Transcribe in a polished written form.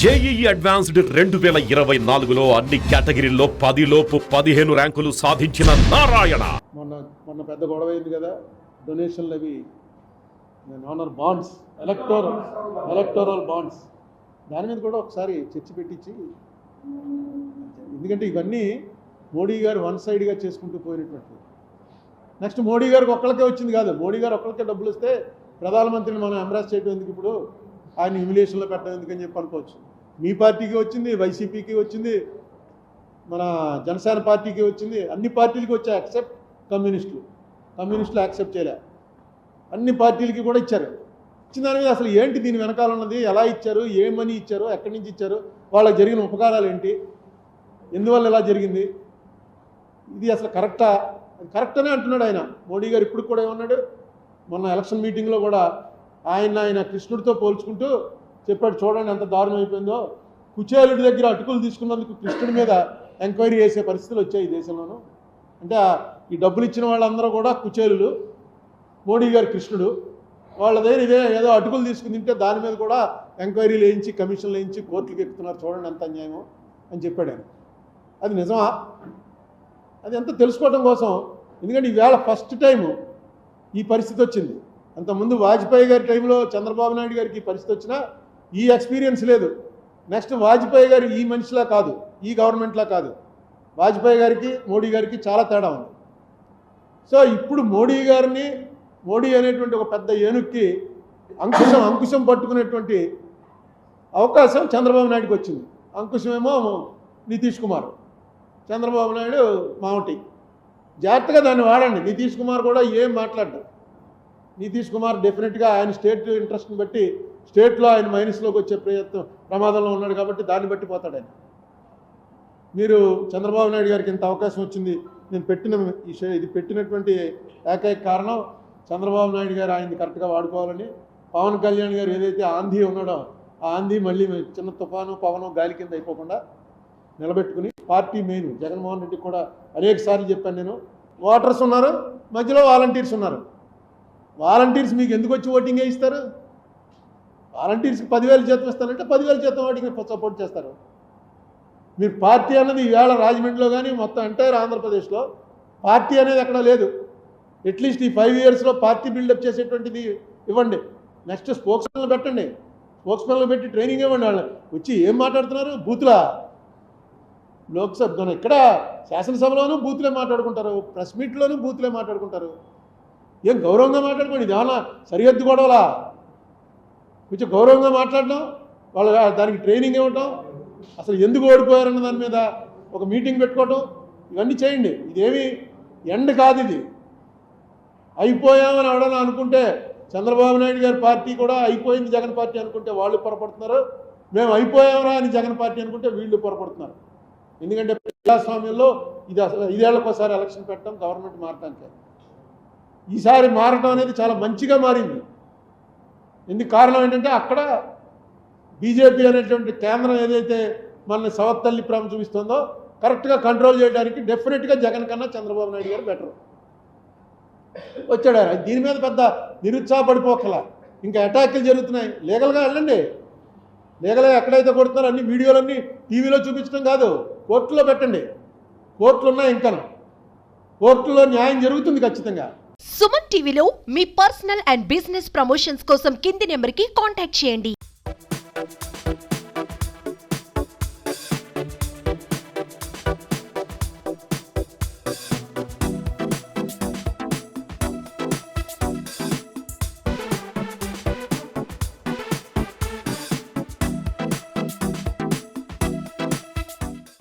JEE advanced 2024లో అన్ని కేటగిరీల్లో 10లోపు 15 ర్యాంకులు సాధించిన నారాయణ. మొన్న పెద్ద గొడవ అయింది కదా, డొనేషన్లు అవి ఆనర్ బాండ్స్, ఎలక్టోరల్ బాండ్స్, దాని మీద కూడా ఒకసారి చర్చ పెట్టించి, ఎందుకంటే ఇవన్నీ మోడీ గారు వన్ సైడ్గా చేసుకుంటూ పోయినటువంటి. నెక్స్ట్ మోడీ గారికి ఒక్కళ్ళకే వచ్చింది కాదు, మోడీ గారు ఒక్కళ్ళకే డబ్బులు ఇస్తే ప్రధానమంత్రిని మనం ఎంబ్రాస్ చేయడం ఎందుకు, ఇప్పుడు ఆయన హ్యూమిలియేషన్లో పెట్టడం ఎందుకని చెప్పి అనుకోవచ్చు. మీ పార్టీకి వచ్చింది, వైసీపీకి వచ్చింది, మన జనసేన పార్టీకి వచ్చింది, అన్ని పార్టీలకి వచ్చాయి ఎక్సెప్ట్ కమ్యూనిస్టులు యాక్సెప్ట్ చేయలే. అన్ని పార్టీలకి కూడా ఇచ్చారు. ఇచ్చిన దాని మీద అసలు ఏంటి, దీని వెనకాల ఉన్నది, ఎలా ఇచ్చారు, ఏ మనీ ఇచ్చారు, ఎక్కడి నుంచి ఇచ్చారు, వాళ్ళకి జరిగిన ఉపకారాలు ఏంటి, ఎందువల్ల ఇలా జరిగింది, ఇది అసలు కరెక్ట్ అనే అంటున్నాడు ఆయన. మోడీ గారు ఇప్పుడు కూడా ఏమన్నాడు, మొన్న ఎలక్షన్ మీటింగ్లో కూడా ఆయన కృష్ణుడితో పోల్చుకుంటూ చెప్పాడు, చూడండి ఎంత దారుణం అయిపోయిందో, కుచేలుడి దగ్గర అటుకులు తీసుకున్నందుకు కృష్ణుడి మీద ఎంక్వైరీ చేసే పరిస్థితులు వచ్చాయి ఈ దేశంలోనూ. అంటే ఈ డబ్బులు ఇచ్చిన వాళ్ళందరూ కూడా కుచేలులు, మోడీ గారు కృష్ణుడు, వాళ్ళ దగ్గర ఇదే ఏదో అటుకులు తీసుకుని తింటే దాని మీద కూడా ఎంక్వైరీలు వేయించి, కమిషన్లు వేయించి కోర్టులకు ఎక్కుతున్నారు, చూడండి ఎంత అన్యాయమో అని చెప్పాడు ఆయన. అది నిజమా? అది ఎంత తెలుసుకోవడం కోసం, ఎందుకంటే ఈవేళ ఫస్ట్ టైము ఈ పరిస్థితి వచ్చింది. అంతకుముందు వాజ్పేయి గారి టైంలో చంద్రబాబు నాయుడు గారికి ఈ పరిస్థితి వచ్చినా ఈ ఎక్స్పీరియన్స్ లేదు. నెక్స్ట్ వాజ్పేయి గారు ఈ మనిషిలా కాదు, ఈ గవర్నమెంట్లా కాదు, వాజ్పేయి గారికి మోడీ గారికి చాలా తేడా ఉంది. సో ఇప్పుడు మోడీ అనేటువంటి ఒక పెద్ద ఏనుక్కి అంకుశం పట్టుకునేటువంటి అవకాశం చంద్రబాబు నాయుడుకి వచ్చింది. అంకుశమేమో నితీష్ కుమార్, చంద్రబాబు నాయుడు మావటి. జాగ్రత్తగా దాన్ని వాడండి. నితీష్ కుమార్ కూడా ఏం మాట్లాడ్డాడు. నితీష్ కుమార్ డెఫినెట్గా ఆయన స్టేట్ ఇంట్రెస్ట్ని బట్టి, స్టేట్లో ఆయన మైనస్లోకి వచ్చే ప్రమాదంలో ఉన్నాడు కాబట్టి దాన్ని బట్టి పోతాడు ఆయన. మీరు చంద్రబాబు నాయుడు గారికి ఇంత అవకాశం వచ్చింది, నేను ఇది పెట్టినటువంటి ఏకైక కారణం చంద్రబాబు నాయుడు గారు ఆయన్ని కరెక్ట్గా వాడుకోవాలని. పవన్ కళ్యాణ్ గారు ఏదైతే ఆంధీ ఉన్నాడో ఆ ఆంధీ మళ్ళీ చిన్న తుఫాను పవనం గాలి కింద అయిపోకుండా నిలబెట్టుకుని, పార్టీ మెయిన్ జగన్మోహన్ రెడ్డికి కూడా అనేక సార్లు చెప్పాను నేను, ఓటర్స్ ఉన్నారు, మధ్యలో వాలంటీర్స్ ఉన్నారు. వాలంటీర్స్ మీకు ఎందుకు వచ్చి ఓటింగ్ వేయిస్తారు? వాలంటీర్స్కి 10,000 జీతం ఇస్తానంటే 10,000 జీతం వాటికి సపోర్ట్ చేస్తారు. మీరు పార్టీ అన్నది ఈవేళ రాజమండ్రిలో కానీ మొత్తం ఎంటైర్ ఆంధ్రప్రదేశ్లో పార్టీ అనేది ఎక్కడ లేదు. అట్లీస్ట్ ఈ 5 ఇయర్స్లో పార్టీ బిల్డప్ చేసేటువంటిది ఇవ్వండి. నెక్స్ట్ స్పోక్స్మెన్లు పెట్టండి, స్పోక్స్మెన్లు పెట్టి ట్రైనింగ్ ఇవ్వండి. వాళ్ళు వచ్చి ఏం మాట్లాడుతున్నారు, బూతులా? లోక్సభ ఇక్కడ శాసనసభలోనూ బూతులే మాట్లాడుకుంటారు, ప్రెస్ మీట్లోనూ బూతులే మాట్లాడుకుంటారు. ఏం గౌరవంగా మాట్లాడుకోండి, ఇది ఏమన్నా సరిహద్దు గొడవలా? కొంచెం గౌరవంగా మాట్లాడడం, వాళ్ళు దానికి ట్రైనింగ్ ఇవ్వటం, అసలు ఎందుకు ఓడిపోయారన్న దాని మీద ఒక మీటింగ్ పెట్టుకోవటం, ఇవన్నీ చేయండి. ఇదేమి ఎండ్ కాదు, ఇది అయిపోయామని ఎవడన్నా అనుకుంటే, చంద్రబాబు నాయుడు గారి పార్టీ కూడా అయిపోయింది జగన్ పార్టీ అనుకుంటే వాళ్ళు పొరపడుతున్నారు, మేము అయిపోయామరా అని జగన్ పార్టీ అనుకుంటే వీళ్ళు పొరపడుతున్నారు. ఎందుకంటే ప్రజాస్వామ్యంలో ఇది అసలు 5 ఏళ్లకోసారి ఎలక్షన్ పెట్టడం గవర్నమెంట్ మారటానికి. ఈసారి మారటం అనేది చాలా మంచిగా మారింది. ఎందుకు కారణం ఏంటంటే అక్కడ బీజేపీ అనేటువంటి కేంద్రం ఏదైతే మన సవత్తల్లి ప్రేమ చూపిస్తుందో కరెక్ట్గా కంట్రోల్ చేయడానికి డెఫినెట్గా జగన్ కన్నా చంద్రబాబు నాయుడు గారు బెటర్ వచ్చాడు. దీని మీద పెద్ద నిరుత్సాహపడిపోకలా, ఇంకా అటాక్లు జరుగుతున్నాయి. లీగల్గా వెళ్ళండి, లీగల్గా ఎక్కడైతే కొడుతున్నారో అన్ని వీడియోలన్నీ టీవీలో చూపించడం కాదు, కోర్టులో పెట్టండి. కోర్టులు ఉన్నాయి, ఇంకా కోర్టులో న్యాయం జరుగుతుంది ఖచ్చితంగా. సుమన్ టీవీలో మీ పర్సనల్ అండ్ బిజినెస్ ప్రమోషన్స్ కోసం కింది నెంబర్కి కాంటాక్ట్ చేయండి.